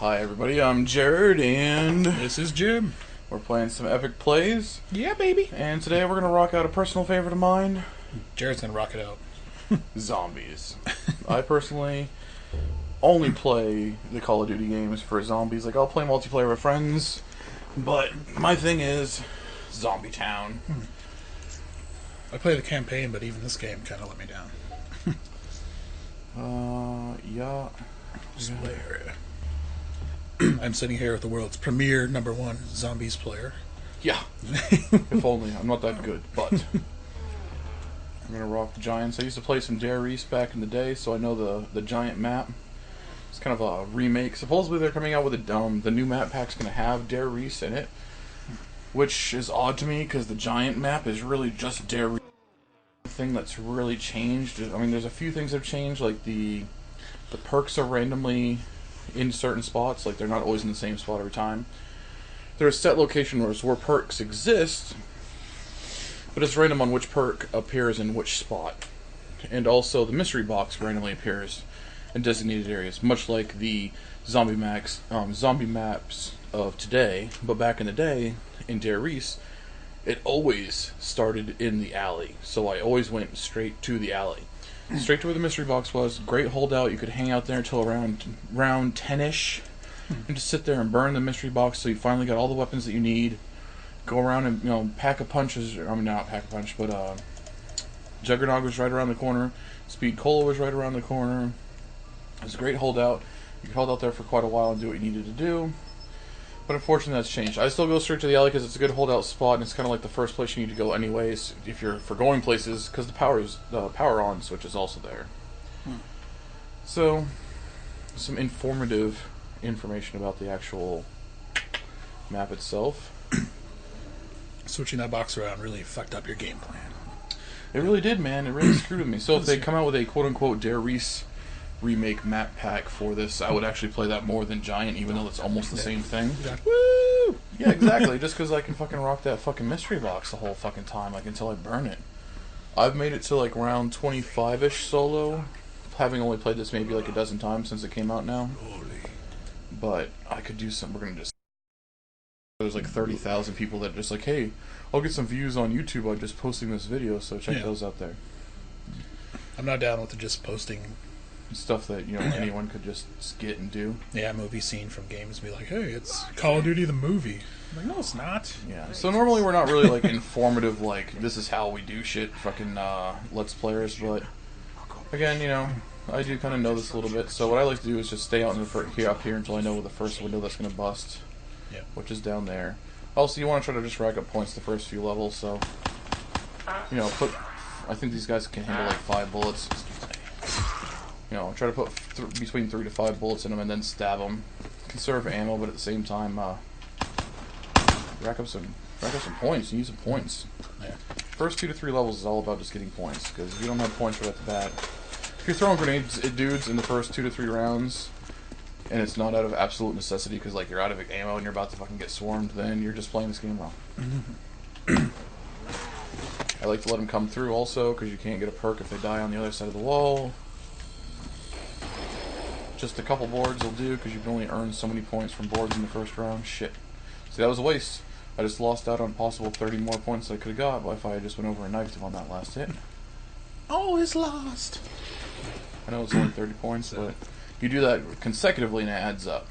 Hi everybody, I'm Jared, and This is Jim. we're playing some epic plays, Yeah, baby. and today we're going to rock out a personal favorite of mine, Jared's gonna rock it out. zombies. I personally only play the Call of Duty games for zombies. Like, I'll play multiplayer with friends, but my thing is Zombie Town. I play the campaign, but even this game kind of let me down. Yeah. Display area. I'm sitting here with the world's premier #1 zombies player. Yeah. If only. I'm not that good, but I'm gonna rock the Giants. I used to play some Dare East back in the day, so I know the giant map. It's kind of a remake. Supposedly they're coming out with the new map pack's gonna have Dare East in it, which is odd to me because the giant map is really just Dare East. Thing that's really changed. I mean, there's a few things that have changed, like the perks are randomly in certain spots, like they're not always in the same spot every time. There's set location where perks exist, but it's random on which perk appears in which spot. And also the mystery box randomly appears in designated areas, much like the zombie maps of today. But back in the day, in Dare East, it always started in the alley, so I always went straight to the alley. Straight to where the mystery box was. Great holdout. You could hang out there until around round 10-ish and just sit there and burn the mystery box so you finally got all the weapons that you need. Go around and, pack a punches. I mean, not pack a punch, but Juggernog was right around the corner. Speed Cola was right around the corner. It was a great holdout. You could hold out there for quite a while and do what you needed to do. But unfortunately, that's changed. I still go straight to the alley because it's a good holdout spot, and it's kind of like the first place you need to go anyways if you're for going places, because the power on switch is also there. So, some informative information about the actual map itself. Switching that box around really fucked up your game plan. It really did, man. It really screwed with me. So if they come out with a quote-unquote Dare East remake map pack for this, I would actually play that more than Giant, even though it's almost the same thing. Woo! Yeah, exactly. Just because I can fucking rock that fucking mystery box the whole fucking time, like, until I burn it. I've made it to, like, round 25-ish solo, having only played this maybe, like, a dozen times since it came out now. But I could do some. We're gonna just. There's like 30,000 people that are just like, hey, I'll get some views on YouTube by just posting this video, so check those out there. I'm not down with just posting Stuff that, anyone could just get and do. Yeah, movie scene from games and be like, hey, it's Call of Duty the movie. I'm like, no, it's not. Yeah, so normally we're not really, like, informative, like, this is how we do shit, fucking, Let's Players, but, again, I do kind of know this a little bit, so what I like to do is just stay out in up here until I know the first window that's going to bust, which is down there. Also, you want to try to just rack up points the first few levels, so, I think these guys can handle, like, 5 bullets. Try to put between 3 to 5 bullets in them and then stab them. Conserve ammo, but at the same time, rack up some points. You need some points. Yeah. First 2 to 3 levels is all about just getting points, because if you don't have points right off the bat, if you're throwing grenades at dudes in the first 2 to 3 rounds, and it's not out of absolute necessity because, like, you're out of ammo and you're about to fucking get swarmed, then you're just playing this game wrong. I like to let them come through also, because you can't get a perk if they die on the other side of the wall. Just a couple boards will do, because you can only earn so many points from boards in the first round. Shit. See, that was a waste. I just lost out on possible 30 more points that I could have got if I just went over and knifed him on that last hit. Oh, it's lost. I know it's only 30 points, but you do that consecutively and it adds up.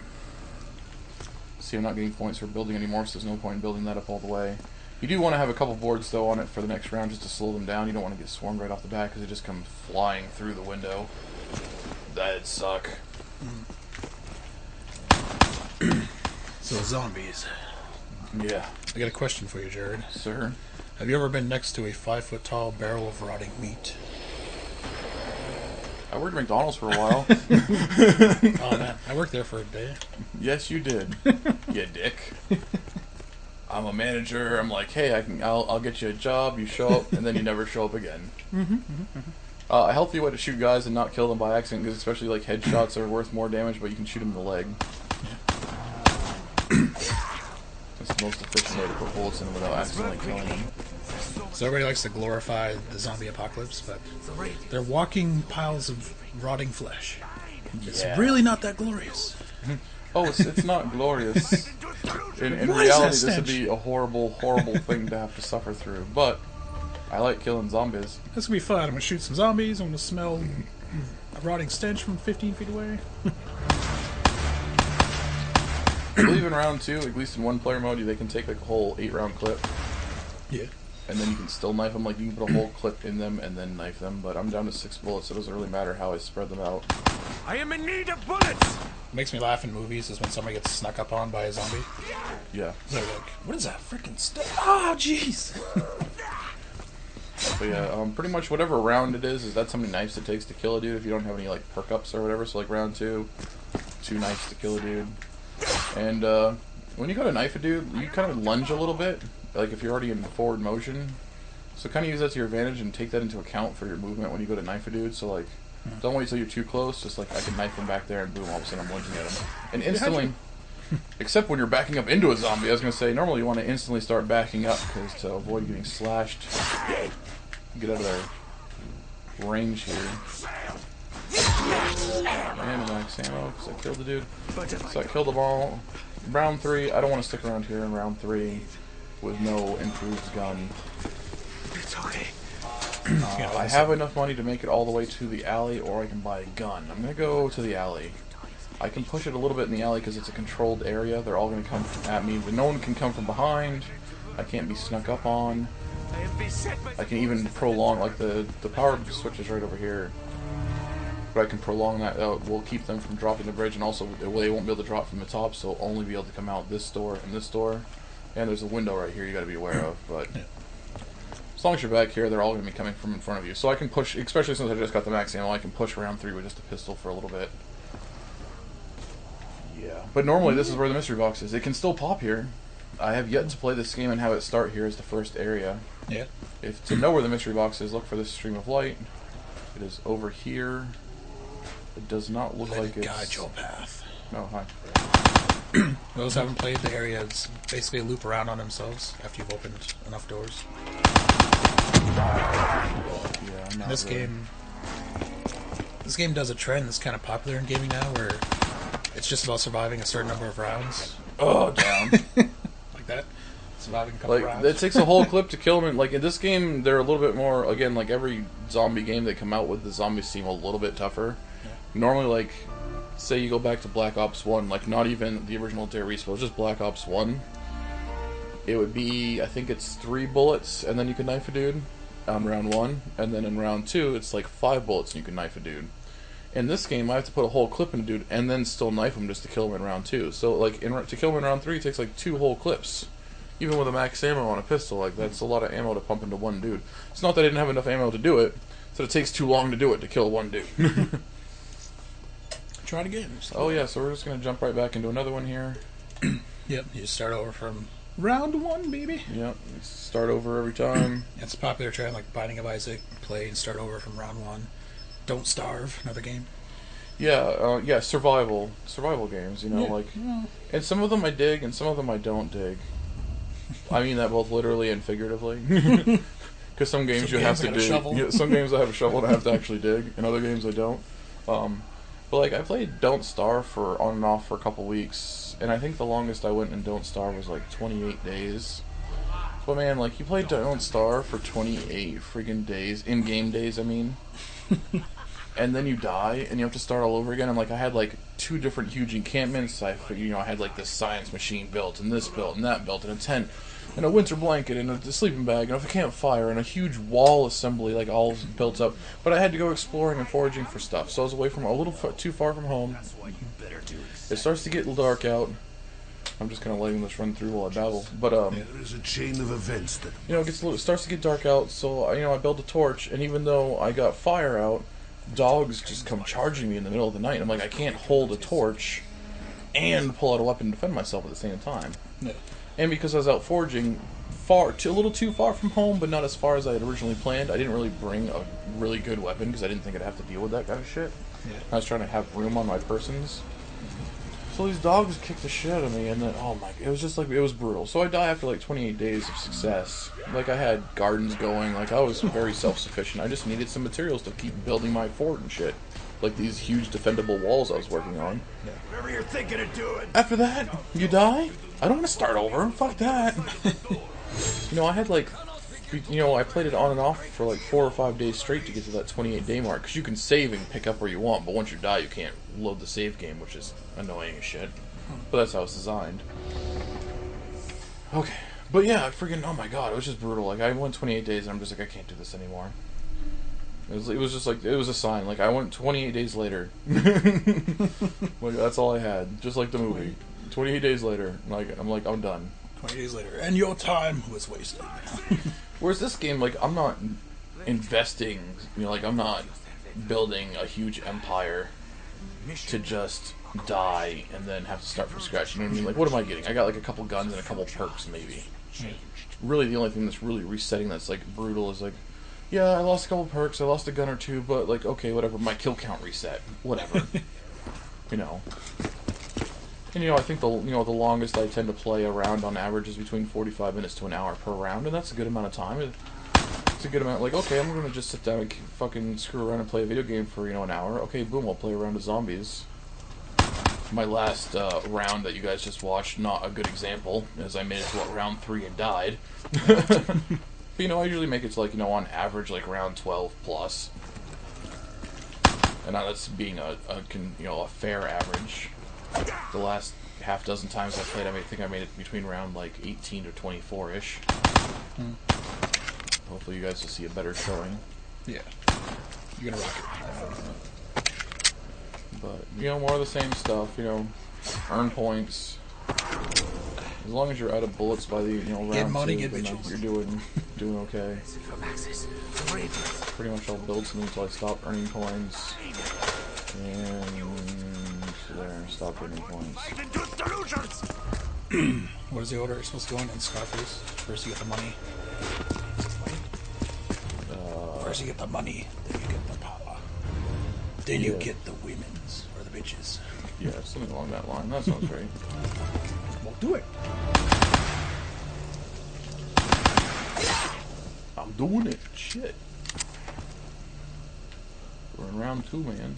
See, I'm not getting points for building anymore, so there's no point in building that up all the way. You do want to have a couple boards, though, on it for the next round just to slow them down. You don't want to get swarmed right off the bat because they just come flying through the window. That'd suck. So, zombies. Yeah. I got a question for you, Jared. Sir? Have you ever been next to a 5-foot-tall barrel of rotting meat? I worked at McDonald's for a while. Oh, man. I worked there for a day. Yes, you did. You dick. I'm a manager. I'm like, hey, I'll get you a job. You show up, and then you never show up again. A healthy way to shoot guys and not kill them by accident, because especially like headshots are worth more damage, but you can shoot them in the leg. That's the most efficient way to put bullets in them without accidentally killing them. So everybody likes to glorify the zombie apocalypse, but they're walking piles of rotting flesh. It's really not that glorious. Oh, it's not glorious. In What is reality, that this would stench? be a horrible, horrible thing to have to suffer through. But I like killing zombies. This will be fun. I'm gonna shoot some zombies. I'm gonna smell a rotting stench from 15 feet away. I believe in round 2, at least in one player mode, they can take like a whole 8-round clip. Yeah. And then you can still knife them. Like, you can put a whole clip in them and then knife them. But I'm down to 6 bullets, so it doesn't really matter how I spread them out. I am in need of bullets! What makes me laugh in movies is when somebody gets snuck up on by a zombie. Yeah. They're like, what is that freaking stuff? Oh, jeez! But yeah, pretty much whatever round it is that's how many knives it takes to kill a dude if you don't have any, like, perk ups or whatever. So, like, round 2, 2 knives to kill a dude. And, when you go to knife a dude, you kind of lunge a little bit, like if you're already in forward motion. So kind of use that to your advantage and take that into account for your movement when you go to knife a dude. So, like, don't wait till you're too close, just like, I can knife him back there and boom, all of a sudden I'm lunging at him. And instantly, except when you're backing up into a zombie, I was going to say, normally you want to instantly start backing up, because to avoid getting slashed, get out of their range here. And max ammo, because I killed the dude. So I killed them all. Round 3, I don't want to stick around here in round 3 with no improved gun. It's okay. I have enough money to make it all the way to the alley, or I can buy a gun. I'm going to go to the alley. I can push it a little bit in the alley because it's a controlled area. They're all going to come at me, but no one can come from behind. I can't be snuck up on. I can even prolong, like the power switch is right over here. But I can prolong that out. We'll keep them from dropping the bridge, and also they won't be able to drop from the top, so they'll only be able to come out this door and this door. And there's a window right here you got to be aware of. But as long as you're back here, they're all going to be coming from in front of you. So I can push, especially since I just got the max ammo, I can push round 3 with just a pistol for a little bit. Yeah. But normally this is where the mystery box is. It can still pop here. I have yet to play this game and have it start here as the first area. Yeah. If to know where the mystery box is, look for this stream of light. It is over here. It does not look like it's... guide your path. Oh, hi. Those who haven't played the area, it's basically a loop around on themselves after you've opened enough doors. Yeah, not This really. game does a trend that's kind of popular in gaming now, where it's just about surviving a certain number of rounds. Oh, down. Like that. Surviving a couple Like, rounds. it takes a whole clip to kill them. And, like, in this game, they're a little bit more... Again, like every zombie game they come out with, the zombies seem a little bit tougher. Yeah. Normally, like, say you go back to Black Ops 1, like, not even the original Dare Respawn, just Black Ops 1. It would be, I think it's 3 bullets, and then you can knife a dude on round 1. And then in round 2, it's like 5 bullets and you can knife a dude. In this game, I have to put a whole clip in a dude and then still knife him just to kill him in round 2. So, like, to kill him in round 3, it takes, like, 2 whole clips. Even with a max ammo on a pistol, like, that's a lot of ammo to pump into one dude. It's not that I didn't have enough ammo to do it, so it takes too long to do it to kill one dude. Try it again. Oh yeah, so we're just going to jump right back into another one here. Yep, you just start over from round 1, baby. Yep, start over every time. It's a popular trend, like Binding of Isaac, play and start over from round 1. Don't Starve, another game. Yeah, yeah, survival games, you know, Yeah, like, yeah. and some of them I dig, and some of them I don't dig. I mean that both literally and figuratively. Because some games Some you have games to I got a dig. shovel. Yeah, some games I have a shovel and I have to actually dig, and other games I don't. But like I played Don't Starve for on and off for a couple weeks, and I think the longest I went in Don't Starve was like 28 days. But man, like you played Don't Starve for 28 friggin' days, in-game days, I mean. And then you die, and you have to start all over again. And like I had like 2 different huge encampments. I had like this science machine built, and this built, and that built, and a tent, and a winter blanket, and a sleeping bag, and a campfire, and a huge wall assembly, like all built up. But I had to go exploring and foraging for stuff, so I was away from a little too far from home. It starts to get dark out. I'm just kind of letting this run through while I babble. But There is a chain of events that... you know, it starts to get dark out. So I build a torch, and even though I got fire out, dogs just come charging me in the middle of the night. I'm like, I can't hold a torch and pull out a weapon to defend myself at the same time. Yeah. And because I was out foraging a little too far from home, but not as far as I had originally planned, I didn't really bring a really good weapon because I didn't think I'd have to deal with that kind of shit. Yeah. I was trying to have room on my persons. So these dogs kicked the shit out of me, and then, oh my, it was just like, it was brutal. So I die after like 28 days of success. Like I had gardens going, like I was very self-sufficient. I just needed some materials to keep building my fort and shit. like these huge defendable walls I was working on. Whatever you're thinking of doing. After that, you die? I don't want to start over. Fuck that. You know, I had like, you know, I played it on and off for like 4 or 5 days straight to get to that 28-day mark. Because you can save and pick up where you want, but once you die, you can't load the save game, which is annoying as shit. But that's how it's designed. Okay. But yeah, freaking, oh my god, it was just brutal. Like, I went 28 days and I'm just like, I can't do this anymore. It was just like, it was a sign. Like, I went 28 days later. Like, that's all I had. Just like the movie. 28 days later, like, I'm done. 20 days later, and your time was wasted. Whereas this game, like, I'm not investing, you know, like, I'm not building a huge empire to just die and then have to start from scratch. You know what I mean? Like, what am I getting? I got, like, a couple guns and a couple perks, maybe. Really, the only thing that's really resetting that's, like, brutal is, like, yeah, I lost a couple perks, I lost a gun or two, but, like, okay, whatever, my kill count reset. Whatever. You know. And, you know, I think the longest I tend to play a round on average is between 45 minutes to an hour per round, and that's a good amount of time. It's a good amount, like, okay, I'm gonna just sit down and fucking screw around and play a video game for, you know, an hour. Okay, boom, I'll play a round of zombies. My last round that you guys just watched, not a good example, as I made it to, what, round 3 and died. But, you know, I usually make it to, like, you know, on average, like, round 12 plus. And that's being a fair average. The last half dozen times I played, I think I made it between round, like, 18 to 24-ish. Hopefully you guys will see a better showing. Yeah. You're gonna rock it. But, you know, more of the same stuff, you know, earn points. As long as you're out of bullets by the, you know, round get money, 2, get then bitches. you're doing okay. Pretty much I'll build something until I stop earning points. And there, stop earning points. What is the order? It's supposed to go in Scarface. First you get the money. First you get the money, then you get the power. Then you get the women's, or the bitches. Yeah, something along that line. That sounds right. Well, do it. I'm doing it. Shit. We're in round 2, man.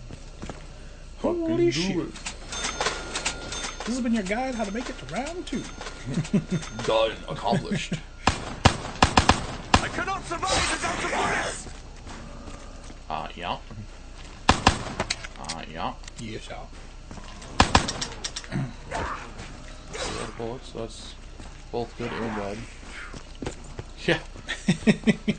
Holy Fucking shit. do it. This has been your guide how to make it to round 2. Done. Accomplished. I cannot survive without the bullets! Yeah. Yeah. Yes, y'all. Bullets, that's both good and bad. Yeah.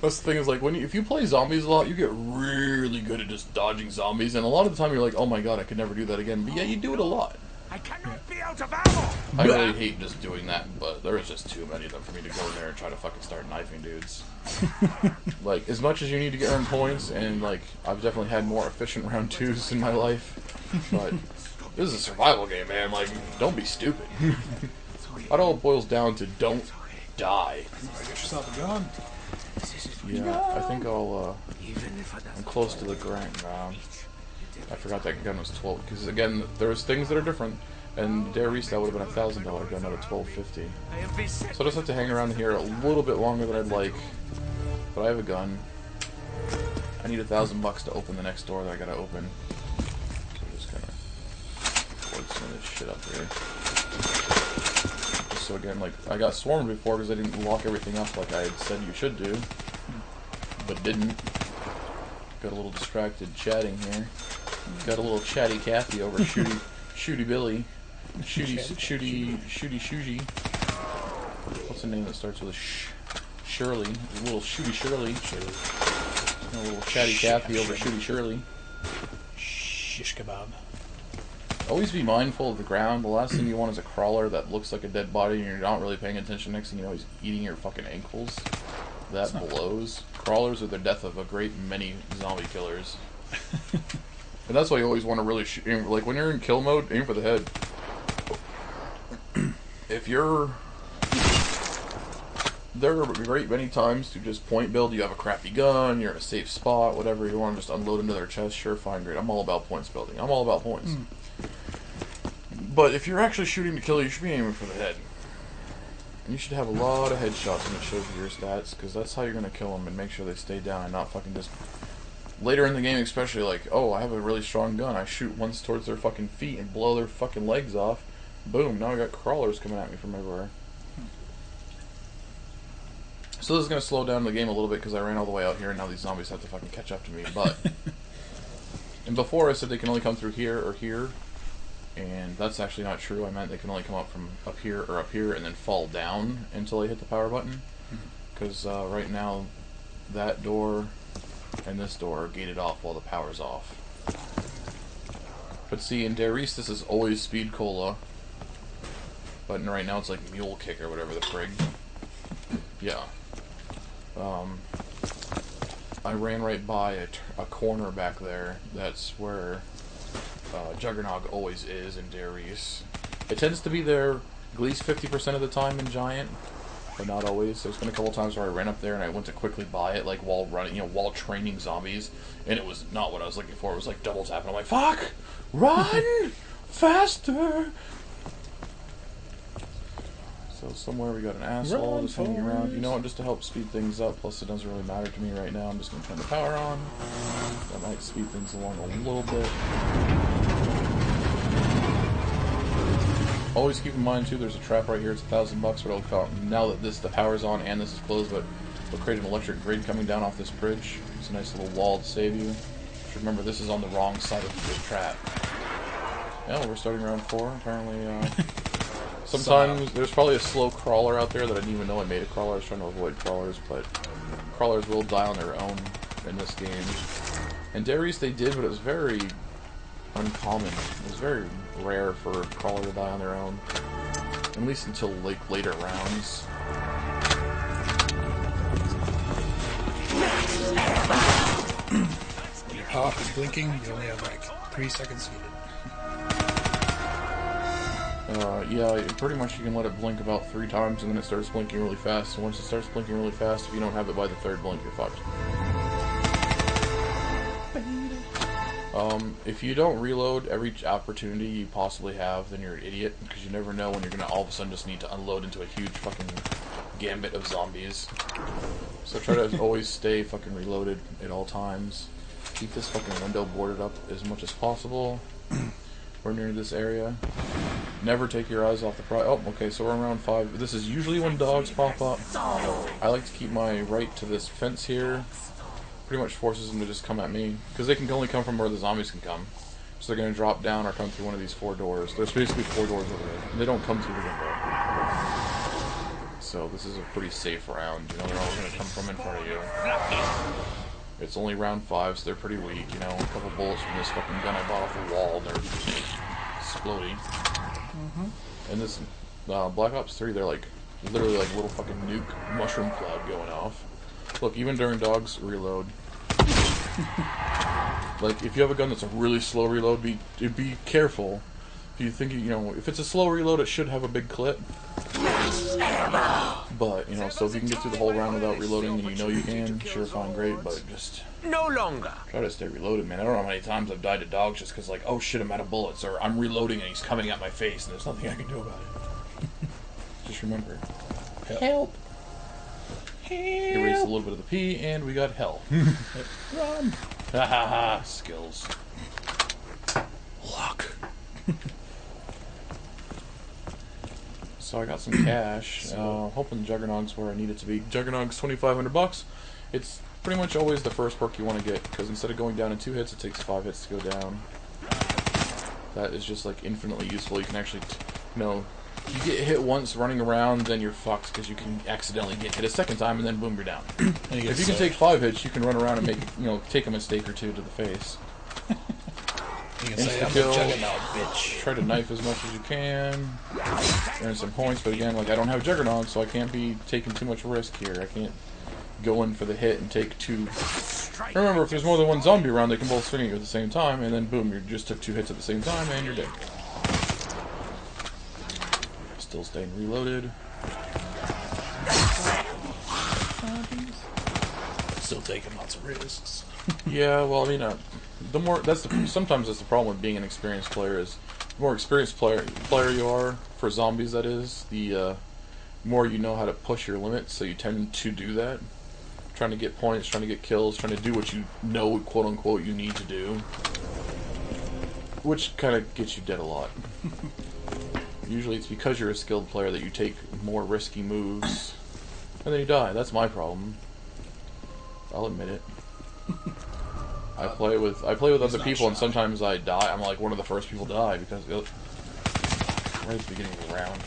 That's the thing is, like, if you play zombies a lot, you get really good at just dodging zombies, and a lot of the time you're like, oh my god, I could never do that again. But yeah, you do it a lot. I cannot be out of ammo! I really hate just doing that, but there is just too many of them for me to go in there and try to fucking start knifing dudes. Like, as much as you need to get earned points, and, like, I've definitely had more efficient round 2s in my life, but this is a survival game, man. Like, don't be stupid. It all boils down to don't die. Get yourself a gun. Yeah, I think I'm close to the grand. I forgot that gun was 12, because again, there's things that are different, and Dare Restyle would have been a $1,000 gun, not a $1,250. So I just have to hang around here a little bit longer than I'd like, but I have a gun. I need $1,000 to open the next door that I gotta open. So I'm just gonna load some of this shit up here. So again, like, I got swarmed before because I didn't lock everything up like I had said you should do, but didn't. Got a little distracted chatting here. Got a little chatty Cathy over Shooty Billy. Shooty. What's the name that starts with a Shirley? A little Shooty Shirley. A little chatty Cathy over Shooty Shirley. Shish kebab. Always be mindful of the ground. The last thing you want is a crawler that looks like a dead body and you're not really paying attention. Next thing you know, he's eating your fucking ankles. That blows. Crawlers are the death of a great many zombie killers. And that's why you always want to really shoot. Like, when you're in kill mode, aim for the head. If you're... There are great many times to just point build. You have a crappy gun, you're in a safe spot, whatever. You want to just unload into their chest. Sure, fine, great. I'm all about points building. I'm all about points. But if you're actually shooting to kill, you should be aiming for the head. And you should have a lot of headshots when it shows you your stats, because that's how you're going to kill them and make sure they stay down and not fucking just later in the game especially, like, oh, I have a really strong gun. I shoot once towards their fucking feet and blow their fucking legs off. Boom, now I got crawlers coming at me from everywhere. So this is going to slow down the game a little bit because I ran all the way out here and now these zombies have to fucking catch up to me. But and before I said they can only come through here or here, and that's actually not true. I meant they can only come up from up here or up here and then fall down until I hit the power button. Because right now that door and this door are gated off while the power's off. But see, in Darius this is always Speed Cola. But right now it's like Mule Kick or whatever the frig. Yeah. I ran right by a corner back there. That's where Juggernog always is in Darius. It tends to be there at least 50% of the time in Giant, but not always. There's been a couple times where I ran up there and I went to quickly buy it, like while running, while training zombies, and it was not what I was looking for. It was like double tap, and I'm like, fuck, run faster. So somewhere we got an asshole just hanging around. You know what, just to help speed things up, plus it doesn't really matter to me right now, I'm just going to turn the power on. That might speed things along a little bit. Always keep in mind too, there's a trap right here, it's $1,000, but it'll come, now that the power's on and this is closed, but it'll create an electric grid coming down off this bridge. It's a nice little wall to save you. Just remember, this is on the wrong side of the trap. Yeah, we're starting round 4, apparently. Sometimes there's probably a slow crawler out there that I didn't even know I made a crawler. I was trying to avoid crawlers, but crawlers will die on their own in this game. In Darius they did, but it was very uncommon. It was very rare for a crawler to die on their own, at least until like later rounds. When your pop is blinking, you only have like 3 seconds to get it. Yeah, pretty much you can let it blink about 3 times and then it starts blinking really fast. And once it starts blinking really fast, if you don't have it by the 3rd blink, you're fucked. If you don't reload every opportunity you possibly have, then you're an idiot, because you never know when you're going to all of a sudden just need to unload into a huge fucking gambit of zombies. So try to always stay fucking reloaded at all times. Keep this fucking window boarded up as much as possible. We're near this area. Never take your eyes off the prize. Oh, okay, so we're in round 5. This is usually when dogs pop up. I like to keep my right to this fence here. Pretty much forces them to just come at me, because they can only come from where the zombies can come. So they're going to drop down or come through one of these 4 doors. There's basically 4 doors over there. They don't come through the window. So this is a pretty safe round. You know, they're all going to come from in front of you. It's only round 5, so they're pretty weak. You know, a couple bullets from this fucking gun I bought off the wall, and they're exploding. And this Black Ops 3, they're like literally like little fucking nuke mushroom cloud going off. Look, even during dogs reload. Like, if you have a gun that's a really slow reload, be careful. If you think, you know, if it's a slow reload, it should have a big clip. But, you know, so if you can get through the whole round without reloading, and you know you can, sure, fine, great, but just no longer try to stay reloaded, man. I don't know how many times I've died to dogs just because, like, oh shit, I'm out of bullets, or I'm reloading and he's coming at my face, and there's nothing I can do about it. Just remember, help. Erase a little bit of the P, and we got hell. Run! Ha ha ha! Skills. Luck. So I got some cash. Hoping Juggernaut's where I need it to be. Juggernaut's $2,500. It's pretty much always the first perk you want to get, because instead of going down in 2 hits, it takes 5 hits to go down. That is just like infinitely useful. You can actually, you know, you get hit once running around, then you're fucked, because you can accidentally get hit a second time, and then boom, you're down. If you can take 5 hits, you can run around and make, you know, take a mistake or 2 to the face. You can say, I'm a Juggernaut, bitch. Try to knife as much as you can. Earn some points, but again, like, I don't have Juggernaut, so I can't be taking too much risk here. I can't go in for the hit and take 2. Remember, if there's more than 1 zombie around, they can both swing at you at the same time, and then boom, you just took 2 hits at the same time, and you're dead. Still staying reloaded. Still taking lots of risks. Yeah, well, I mean, sometimes that's the problem with being an experienced player, is the more experienced player you are, for zombies that is, the more you know how to push your limits, so you tend to do that. trying to get points, trying to get kills, trying to do what you know, quote unquote, you need to do. Which kind of gets you dead a lot. Usually it's because you're a skilled player that you take more risky moves, and then you die. That's my problem. I'll admit it. I play with other people, and sometimes I die. I'm like one of the first people to die because right at the beginning of the round,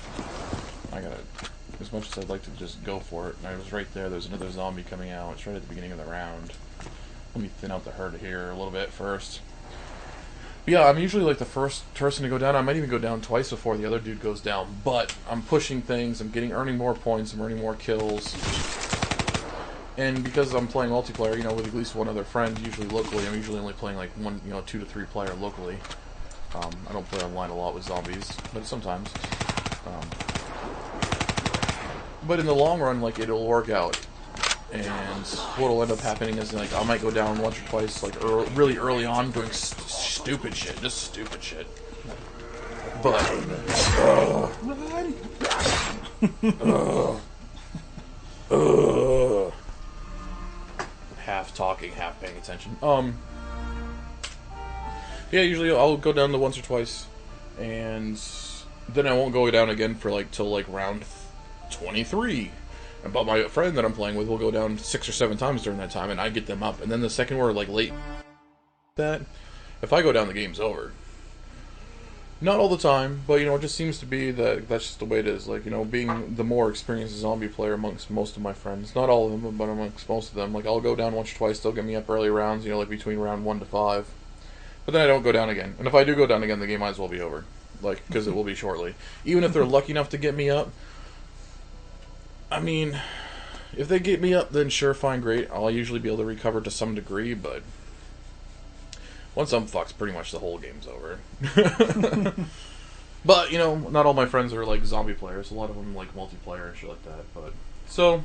I gotta. As much as I'd like to just go for it, and I was right there. There's another zombie coming out. It's right at the beginning of the round. Let me thin out the herd here a little bit first. But yeah, I'm usually like the first person to go down. I might even go down twice before the other dude goes down. But I'm pushing things. I'm earning more points. I'm earning more kills. And because I'm playing multiplayer, you know, with at least one other friend, usually locally, I'm usually only playing like 2 to 3 player locally. I don't play online a lot with zombies, but sometimes. But in the long run, like, it'll work out. And what'll end up happening is, like, I might go down once or twice, like, really early on, doing stupid shit. Just stupid shit. But... half talking, half paying attention. Yeah, usually I'll go down to once or twice, and then I won't go down again for, like, till, like, round 23. But my friend that I'm playing with will go down 6 or 7 times during that time, and I get them up. And then the second we're like late, that if I go down, the game's over. Not all the time, but you know, it just seems to be that that's just the way it is. Like, you know, being the more experienced zombie player amongst most of my friends, not all of them, but amongst most of them. Like, I'll go down once or twice. They'll get me up early rounds, you know, like between round 1 to 5. But then I don't go down again. And if I do go down again, the game might as well be over, like, because it will be shortly. Even if they're lucky enough to get me up. I mean, if they get me up, then sure, fine, great. I'll usually be able to recover to some degree, but once I'm fucked, pretty much the whole game's over. But, you know, not all my friends are, like, zombie players. A lot of them, like, multiplayer and shit like that. But so,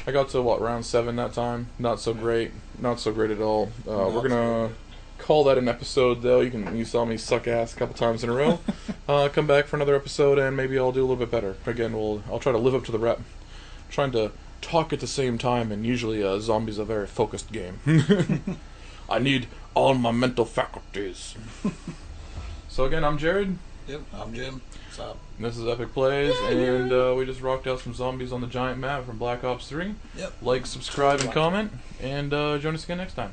I got to, what, round 7 that time? Not so great. Not so great at all. We're gonna call that an episode, though. You saw me suck ass a couple times in a row. Come back for another episode, and maybe I'll do a little bit better. Again, I'll try to live up to the rep. I'm trying to talk at the same time, and usually Zombie's a very focused game. I need all my mental faculties. So again, I'm Jared. Yep, I'm Jim. What's up? This is Epic Plays, and we just rocked out some zombies on the giant map from Black Ops 3. Yep. Like, subscribe, and comment, and join us again next time.